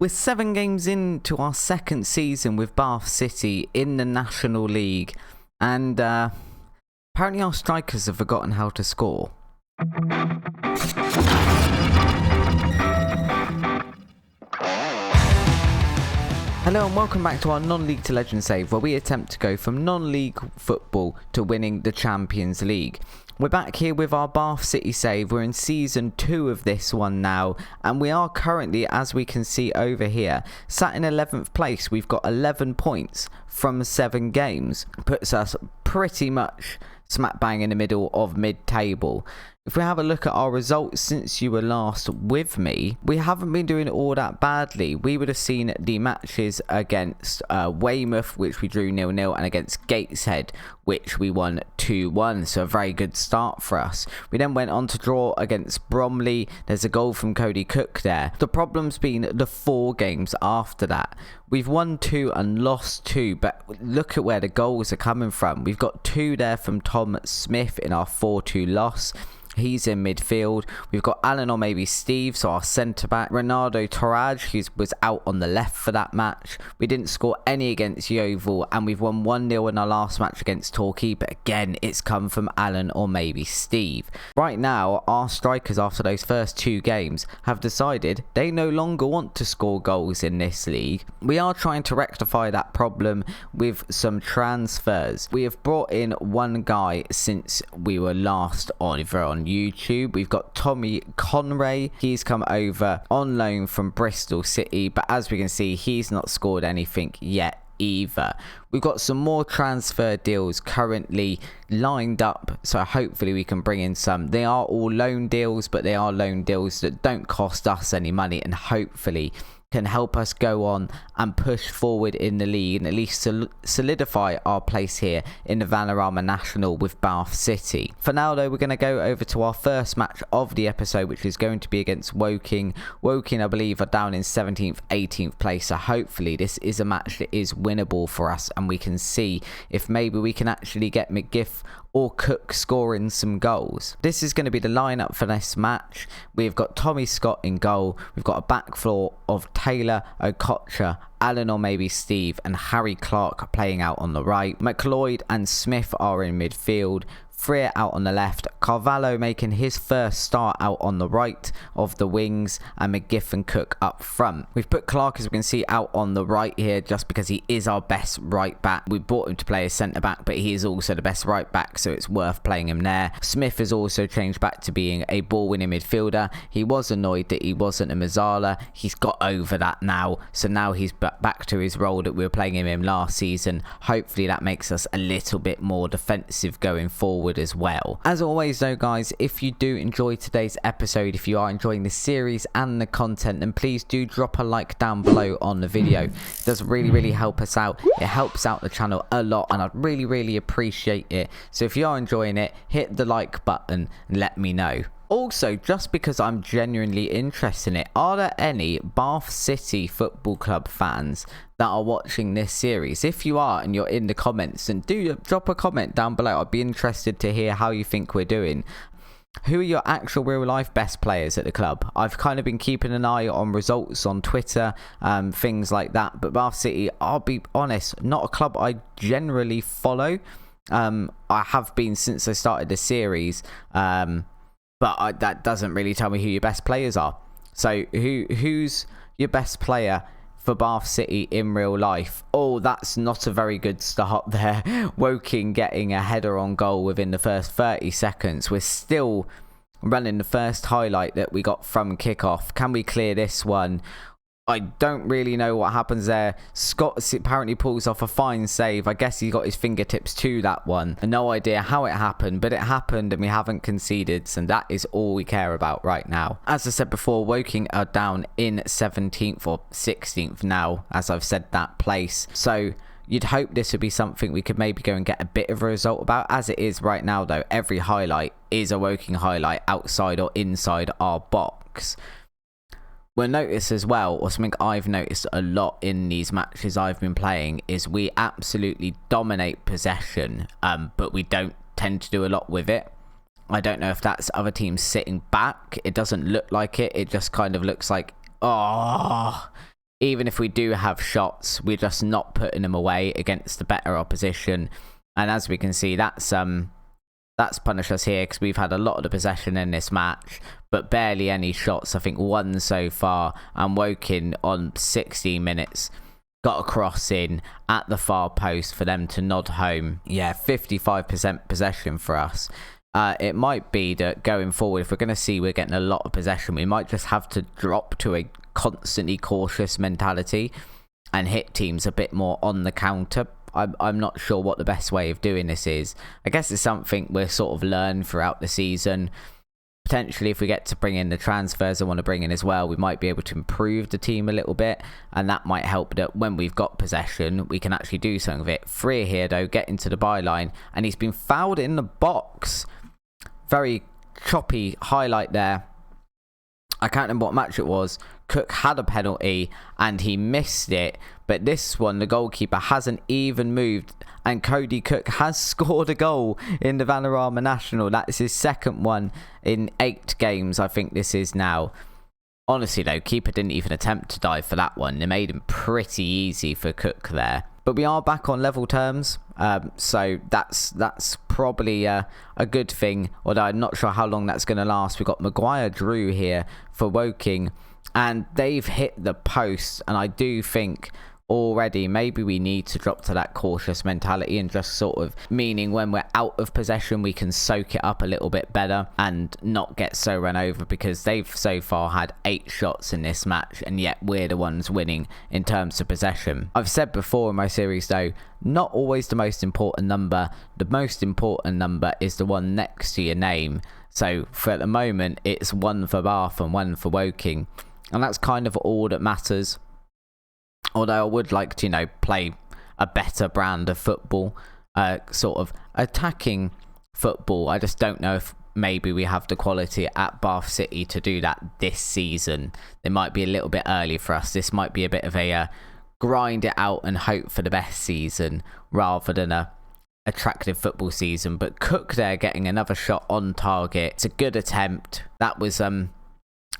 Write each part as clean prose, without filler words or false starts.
We're 7 games into our second season with Bath City in the National League, and apparently our strikers have forgotten how to score. Hello and welcome back to our non-league to legend save, where we attempt to go from non-league football to winning the Champions League. We're back here with our Bath City save. We're in season 2 of this one now, and we are currently, as we can see over here, sat in 11th place. We've got 11 points from 7 games. Puts us pretty much smack bang in the middle of mid-table. If we have a look at our results since you were last with me, we haven't been doing all that badly. We would have seen the matches against Weymouth, which we drew 0-0, and against Gateshead, which we won 2-1. So a very good start for us. We then went on to draw against Bromley. There's a goal from Cody Cook there. The problem's been the 4 games after that. We've won 2 and lost 2, but look at where the goals are coming from. We've got 2 there from Tom Smith in our 4-2 loss. He's in midfield. We've got Alan or maybe Steve, so our centre-back. Ronaldo Toraj, who was out on the left for that match. We didn't score any against Yeovil, and we've won 1-0 in our last match against Torquay, but again, it's come from Alan or maybe Steve. Right now, our strikers, after those first 2 games, have decided they no longer want to score goals in this league. We are trying to rectify that problem with some transfers. We have brought in one guy since we were last on YouTube. We've got Tommy Conray. He's come over on loan from Bristol City, but as we can see, he's not scored anything yet either. We've got some more transfer deals currently lined up, so hopefully we can bring in some. They are all loan deals, but they are loan deals that don't cost us any money, and hopefully can help us go on and push forward in the league and at least solidify our place here in the Vanarama National with Bath City. For now though, we're going to go over to our first match of the episode, which is going to be against Woking. Woking, I believe, are down in 17th, 18th place, so hopefully this is a match that is winnable for us, and we can see if maybe we can actually get McGiff or Cook scoring some goals. This is going to be the lineup for this match. We've got Tommy Scott in goal. We've got a back four of Taylor, Okocha, Alan or maybe Steve, and Harry Clark playing out on the right. McLeod and Smith are in midfield. Freer out on the left, Carvalho making his first start out on the right of the wings, and McGiff and Cook up front. We've put Clark, as we can see, out on the right here just because he is our best right back. We bought him to play as centre back, but he is also the best right back, so it's worth playing him there. Smith has also changed back to being a ball winning midfielder. He was annoyed that he wasn't a Mazzala. He's got over that now, so now he's back to his role that we were playing him in last season. Hopefully that makes us a little bit more defensive going forward as well. As always though guys, if you do enjoy today's episode, if you are enjoying the series and the content, then please do drop a like down below on the video. It does really help us out. It helps out the channel a lot, and I'd really appreciate it. So if you are enjoying it, hit the like button and let me know. Also, just because I'm genuinely interested in it, are there any Bath City Football Club fans that are watching this series? If you are and you're in the comments, then do drop a comment down below. I'd be interested to hear how you think we're doing. Who are your actual real life best players at the club? I've kind of been keeping an eye on results on Twitter, things like that, but Bath City, I'll be honest, not a club I generally follow. I have been since I started the series, but that doesn't really tell me who your best players are. So who's your best player for Bath City in real life? Oh, that's not a very good start there. Woking getting a header on goal within the first 30 seconds. We're still running the first highlight that we got from kickoff. Can we clear this one? I don't really know what happens there. Scott apparently pulls off a fine save. I guess he got his fingertips to that one. No idea how it happened, but it happened and we haven't conceded, so that is all we care about right now. As I said before, Woking are down in 17th or 16th now, as I've said that place. So you'd hope this would be something we could maybe go and get a bit of a result about. As it is right now though, every highlight is a Woking highlight outside or inside our box. We'll notice as well, or something I've noticed a lot in these matches I've been playing, is we absolutely dominate possession, but we don't tend to do a lot with it. I don't know if that's other teams sitting back. It doesn't look like it. It just kind of looks like, oh, even if we do have shots, we're just not putting them away against the better opposition. And as we can see, that's punished us here because we've had a lot of the possession in this match, but barely any shots. I think one so far, and Woking on 16 minutes got a cross in at the far post for them to nod home. Yeah, 55% possession for us. It might be that going forward, if we're going to see we're getting a lot of possession, we might just have to drop to a constantly cautious mentality and hit teams a bit more on the counter. I'm not sure what the best way of doing this is. I guess it's something we'll sort of learn throughout the season. Potentially, if we get to bring in the transfers I want to bring in as well, we might be able to improve the team a little bit, and that might help that when we've got possession, we can actually do something with it. Freer here, though, getting to the byline, and he's been fouled in the box. Very choppy highlight there. I can't remember what match it was. Cook had a penalty and he missed it, but this one the goalkeeper hasn't even moved, and Cody Cook has scored a goal in the Vanarama National. That is his second one in 8 games, I think this is now. Honestly though, keeper didn't even attempt to dive for that one. They made him pretty easy for Cook there. But we are back on level terms, so that's probably a good thing, although I'm not sure how long that's going to last. We've got Maguire Drew here for Woking, and they've hit the post, and I do think already maybe we need to drop to that cautious mentality and just sort of, meaning when we're out of possession we can soak it up a little bit better and not get so run over, because they've so far had 8 shots in this match and yet we're the ones winning in terms of possession. I've said before in my series though, not always the most important number. The most important number is the one next to your name. So for at the moment it's 1 for Bath and 1 for Woking, and that's kind of all that matters. Although I would like to, play a better brand of football, sort of attacking football. I just don't know if maybe we have the quality at Bath City to do that this season. It might be a little bit early for us. This might be a bit of a grind it out and hope for the best season rather than a attractive football season. But Cook there getting another shot on target. It's a good attempt. That was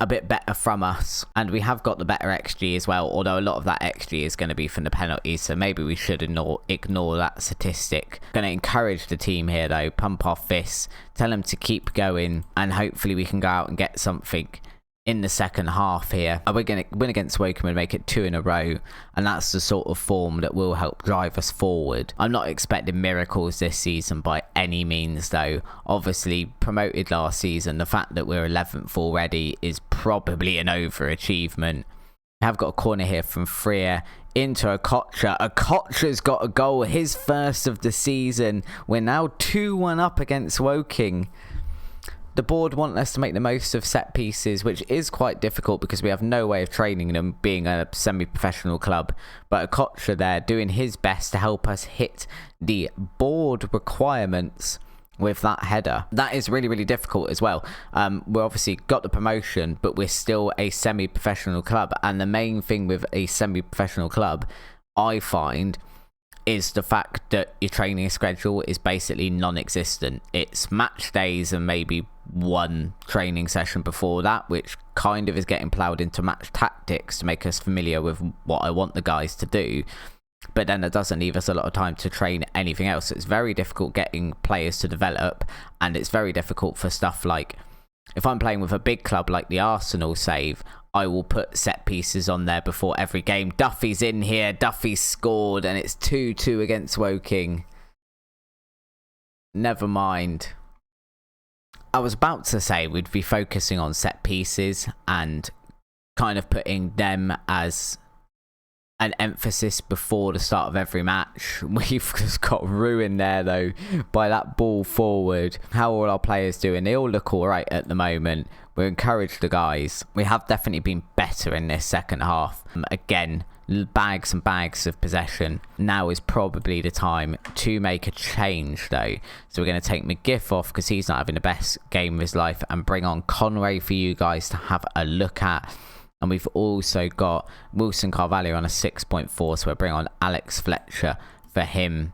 a bit better from us, and we have got the better XG as well, although a lot of that XG is going to be from the penalties, so maybe we should ignore that statistic. Going to encourage the team here though, pump our fists, tell them to keep going, and hopefully we can go out and get something in the second half here. We're going to win against Woking and make it 2 in a row, and that's the sort of form that will help drive us forward. I'm not expecting miracles this season by any means though. Obviously promoted last season, the fact that we're 11th already is probably an overachievement. We have got a corner here from Freer into Okocha. Okocha's got a goal, his first of the season. We're now 2-1 up against Woking. The board want us to make the most of set pieces, which is quite difficult because we have no way of training them being a semi-professional club. But Okocha there doing his best to help us hit the board requirements with that header. That is really, really difficult as well. We obviously got the promotion, but we're still a semi-professional club. And the main thing with a semi-professional club, I find, is the fact that your training schedule is basically non-existent. It's match days and maybe one training session before that, which kind of is getting ploughed into match tactics to make us familiar with what I want the guys to do. But then it doesn't leave us a lot of time to train anything else. So it's very difficult getting players to develop, and it's very difficult for stuff like, if I'm playing with a big club like the Arsenal save, I will put set pieces on there before every game. Duffy's in here, Duffy's scored, and it's 2-2 against Woking. Never mind. I was about to say we'd be focusing on set pieces and kind of putting them as an emphasis before the start of every match. We've just got ruined there though by that ball forward. How are all our players doing? They all look alright at the moment. We encourage the guys. We have definitely been better in this second half. Again, bags and bags of possession. Now is probably the time to make a change though. So we're going to take McGiff off because he's not having the best game of his life, and bring on Conway for you guys to have a look at. And we've also got Wilson Carvalho on a 6.4, so we'll bring on Alex Fletcher for him.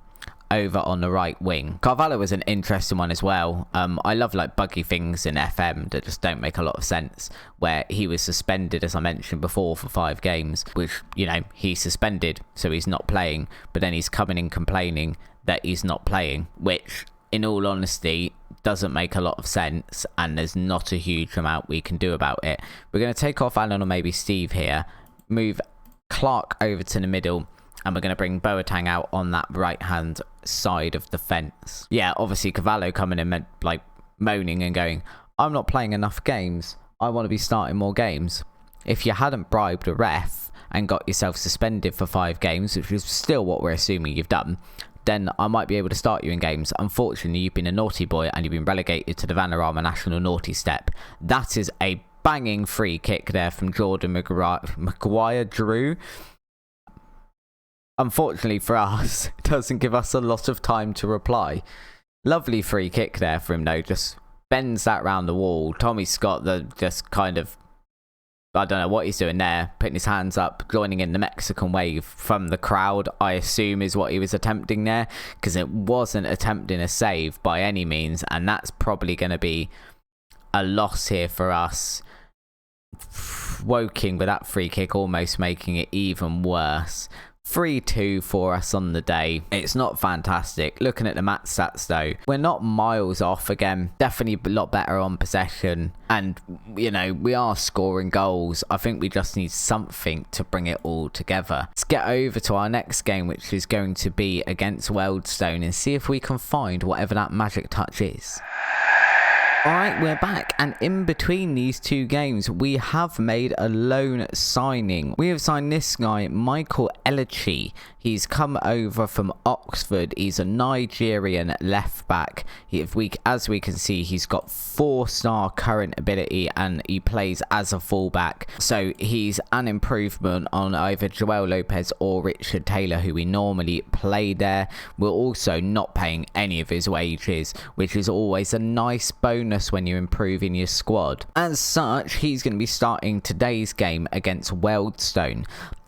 over on the right wing. Carvalho was an interesting one as well. I love like buggy things in FM that just don't make a lot of sense, where he was suspended, as I mentioned before, for 5 games, which, you know, he's suspended, so he's not playing, but then he's coming in complaining that he's not playing, which, in all honesty, doesn't make a lot of sense, and there's not a huge amount we can do about it. We're going to take off Alan or maybe Steve here, move Clark over to the middle, and we're going to bring Boateng out on that right hand side of the fence. Yeah, obviously Cavallo coming in like moaning and going, I'm not playing enough games, I want to be starting more games. If you hadn't bribed a ref and got yourself suspended for 5 games, which is still what we're assuming you've done, then I might be able to start you in games. Unfortunately, you've been a naughty boy and you've been relegated to the Vanarama National Naughty Step. That is a banging free kick there from Jordan Maguire Drew. Unfortunately for us, it doesn't give us a lot of time to reply. Lovely free kick there for him though, just bends that round the wall. Tommy Scott, just kind of, I don't know what he's doing there, putting his hands up, joining in the Mexican wave from the crowd, I assume is what he was attempting there, because it wasn't attempting a save by any means, and that's probably going to be a loss here for us. Woking with that free kick almost making it even worse. 3-2 for us on the day. It's not fantastic. Looking at the match stats though, we're not miles off again. Definitely a lot better on possession. And, you know, we are scoring goals. I think we just need something to bring it all together. Let's get over to our next game, which is going to be against Wealdstone, and see if we can find whatever that magic touch is. Alright, we're back, and in between these 2 games, we have made a loan signing. We have signed this guy, Michael Elechi. He's come over from Oxford. He's a Nigerian left back. As we can see, he's got 4-star current ability and he plays as a fullback. So he's an improvement on either Joel Lopez or Richard Taylor, who we normally play there. We're also not paying any of his wages, which is always a nice bonus when you're improving your squad. As such, he's going to be starting today's game against Wealdstone.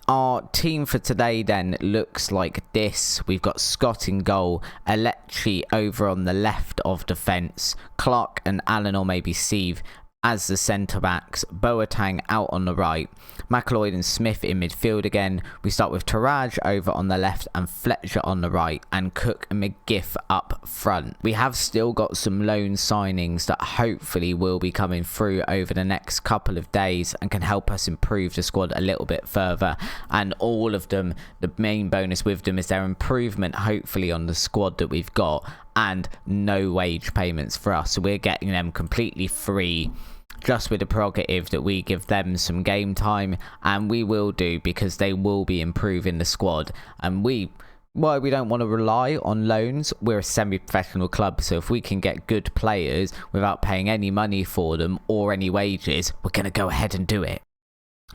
Our team for today then looks like this. We've got Scott in goal, Elechi over on the left of defence, Clark and Allen or maybe Steve as the centre backs, Boateng out on the right, McLeod and Smith in midfield again. We start with Taraj over on the left and Fletcher on the right, and Cook and McGiff up front. We have still got some loan signings that hopefully will be coming through over the next couple of days and can help us improve the squad a little bit further, and all of them, the main bonus with them is their improvement hopefully on the squad that we've got, and no wage payments for us, so we're getting them completely free, just with the prerogative that we give them some game time, and we will do, because they will be improving the squad. And we don't want to rely on loans. We're a semi-professional club, so if we can get good players without paying any money for them or any wages, we're going to go ahead and do it.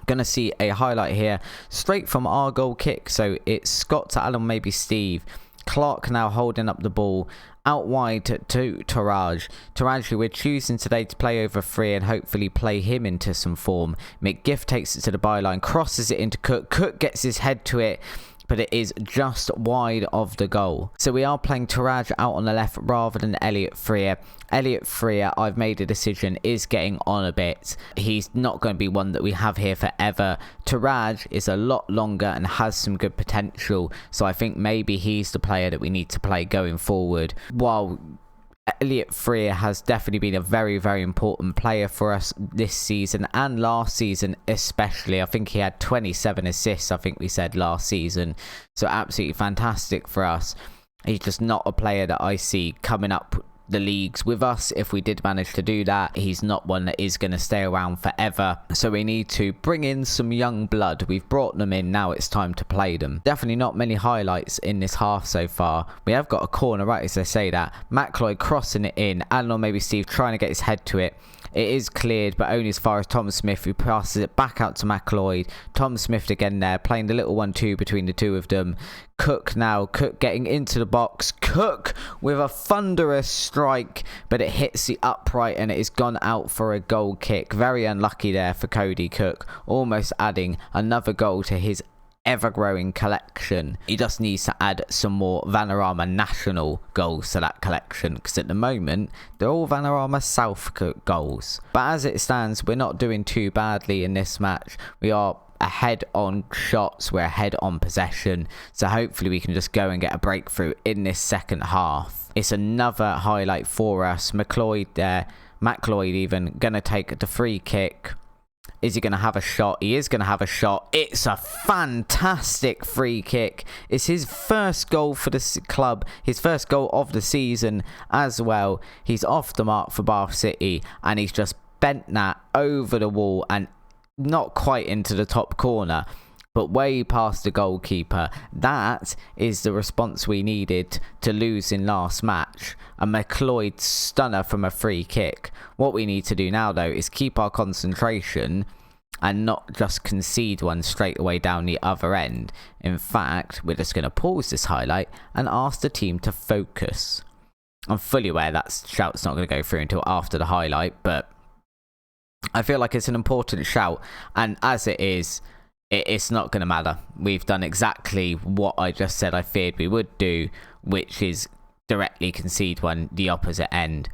Gonna see a highlight here straight from our goal kick. So it's Scott to Alan, maybe Steve. Clark now holding up the ball out wide to Taraj. Taraj, who we're choosing today to play over free and hopefully play him into some form. McGiff takes it to the byline, crosses it into Cook. Cook gets his head to it, but it is just wide of the goal. So we are playing Taraj out on the left rather than Elliot Freer. Elliot Freer, I've made a decision, is getting on a bit. He's not going to be one that we have here forever. Taraj is a lot longer and has some good potential, so I think maybe he's the player that we need to play going forward. While Elliot Freer has definitely been a very, very important player for us this season and last season especially. I think he had 27 assists, I think we said, last season. So absolutely fantastic for us. He's just not a player that I see coming up the leagues with us. If we did manage to do that, he's not one that is going to stay around forever, so we need to bring in some young blood. We've brought them in, now it's time to play them. Definitely not many highlights in this half so far. We have got a corner right as I say that. McLeod crossing it in, Alan or maybe Steve trying to get his head to it. It is cleared, but only as far as Tom Smith, who passes it back out to McLeod. Tom Smith again there, playing the little 1-2 between the two of them. Cook now, Cook getting into the box. Cook with a thunderous strike, but it hits the upright and it is gone out for a goal kick. Very unlucky there for Cody Cook, almost adding another goal to his ever-growing collection. He just needs to add some more Vanarama National goals to that collection, because at the moment they're all Vanarama South goals. But as it stands, we're not doing too badly in this match. We are ahead on shots, we're ahead on possession, so hopefully we can just go and get a breakthrough in this second half. It's another highlight for us. McLeod even gonna take the free kick. Is he going to have a shot? He is going to have a shot. It's a fantastic free kick. It's his first goal for the club, his first goal of the season as well. He's off the mark for Bath City, and he's just bent that over the wall and not quite into the top corner, but way past the goalkeeper. That is the response we needed to lose in last match. A McLeod stunner from a free kick. What we need to do now, though, is keep our concentration and not just concede one straight away down the other end. In fact, we're just going to pause this highlight and ask the team to focus. I'm fully aware that shout's not going to go through until after the highlight, but I feel like it's an important shout, and as it is, it's not going to matter. We've done exactly what I just said I feared we would do, which is directly concede one the opposite end.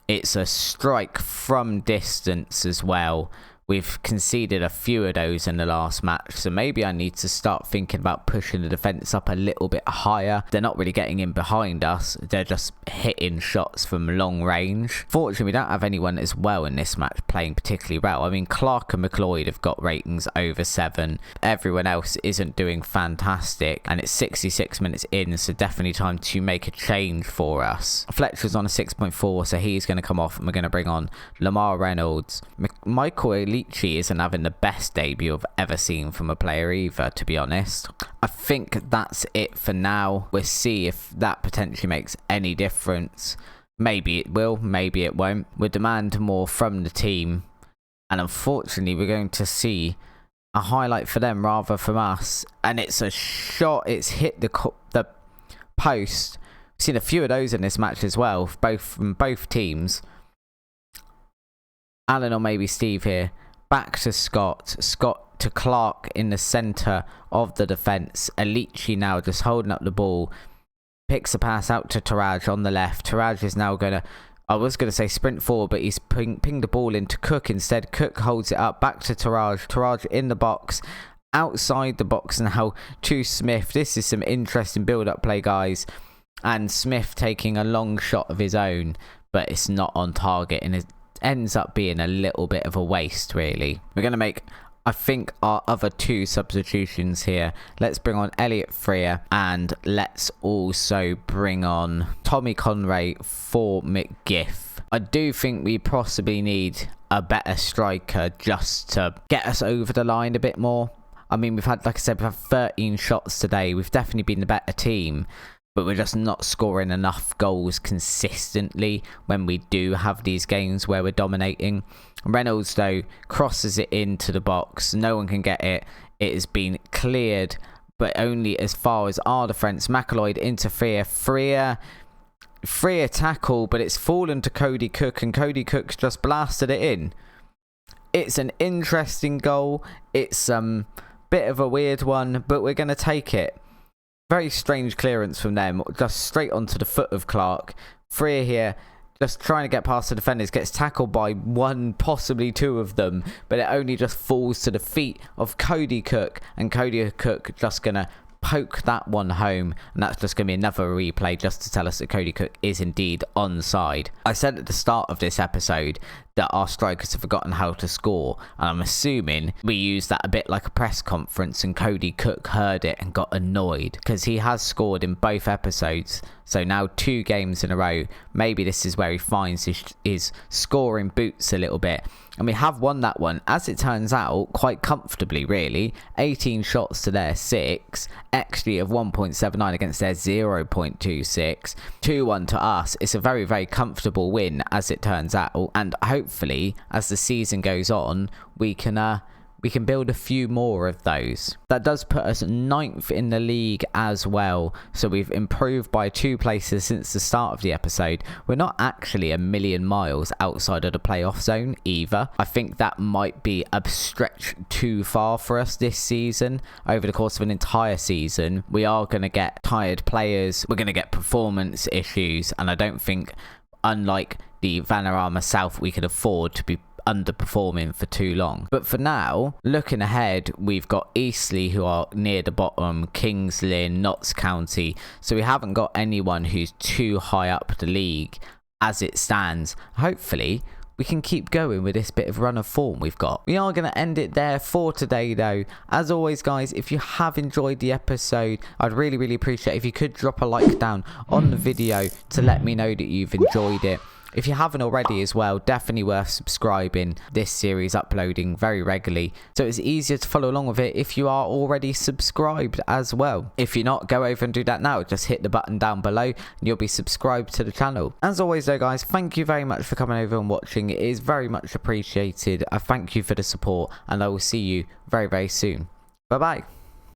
It's a strike from distance as well. We've conceded a few of those in the last match, so maybe I need to start thinking about pushing the defence up a little bit higher. They're not really getting in behind us, they're just hitting shots from long range. Fortunately, we don't have anyone as well in this match playing particularly well. I mean, Clark and McLeod have got ratings over 7. Everyone else isn't doing fantastic, and it's 66 minutes in, so definitely time to make a change for us. Fletcher's on a 6.4, so he's going to come off, and we're going to bring on Lamar Reynolds. Michael Leachy isn't having the best debut I've ever seen from a player either, to be honest. I think that's it for now. We'll see if that potentially makes any difference. Maybe it will, maybe it won't. We'll demand more from the team, and unfortunately we're going to see a highlight for them rather from us, and it's a shot. It's hit the post. We've seen a few of those in this match as well, from both teams. Alan or maybe Steve here. Back to Scott. Scott to Clark in the centre of the defence. Alici now just holding up the ball. Picks a pass out to Taraj on the left. Taraj is now going to, I was going to say sprint forward, but he's pinged the ball into Cook instead. Cook holds it up. Back to Taraj. Taraj in the box. Outside the box now to Smith. This is some interesting build-up play, guys. And Smith taking a long shot of his own, but it's not on target, and it ends up being a little bit of a waste, really. We're going to make, I think, our other 2 substitutions here. Let's bring on Elliot Freer, and let's also bring on Tommy Conray for McGiff. I do think we possibly need a better striker just to get us over the line a bit more. I mean, we've had, like I said, we've had 13 shots today. We've definitely been the better team, but we're just not scoring enough goals consistently when we do have these games where we're dominating. Reynolds, though, crosses it into the box. No one can get it. It has been cleared, but only as far as our defence. McLeod into Freer. Freer tackle, but it's fallen to Cody Cook, and Cody Cook's just blasted it in. It's an interesting goal. It's bit of a weird one, but we're going to take it. Very strange clearance from them, just straight onto the foot of Clark. Freer here, just trying to get past the defenders, gets tackled by 1, possibly 2 of them, but it only just falls to the feet of Cody Cook, and Cody Cook just going to poke that one home, and that's just going to be another replay just to tell us that Cody Cook is indeed onside. I said at the start of this episode that our strikers have forgotten how to score, and I'm assuming we used that a bit like a press conference, and Cody Cook heard it and got annoyed, because he has scored in both episodes, so now 2 games in a row. Maybe this is where he finds his scoring boots a little bit, and we have won that one, as it turns out, quite comfortably, really. 18 shots to their 6, XG of 1.79 against their 0.26, 2-1 to us. It's a very, very comfortable win, as it turns out, and hopefully, as the season goes on, we can we can build a few more of those. That does put us 9th in the league as well, so we've improved by 2 places since the start of the episode. We're not actually a million miles outside of the playoff zone either. I think that might be a stretch too far for us this season. Over the course of an entire season, we are going to get tired players, we're going to get performance issues, and I don't think, unlike the Vanarama South, we could afford to be underperforming for too long. But for now, looking ahead, we've got Eastleigh, who are near the bottom, Kings Lynn, Notts County, so we haven't got anyone who's too high up the league as it stands. Hopefully we can keep going with this bit of run of form we've got. We are going to end it there for today though. As always guys, if you have enjoyed the episode, I'd really appreciate if you could drop a like down on the video to let me know that you've enjoyed it. If you haven't already as well, definitely worth subscribing. This series uploading very regularly, so it's easier to follow along with it if you are already subscribed as well. If you're not, go over and do that now. Just hit the button down below and you'll be subscribed to the channel. As always though guys, thank you very much for coming over and watching. It is very much appreciated. I thank you for the support and I will see you very soon. Bye bye.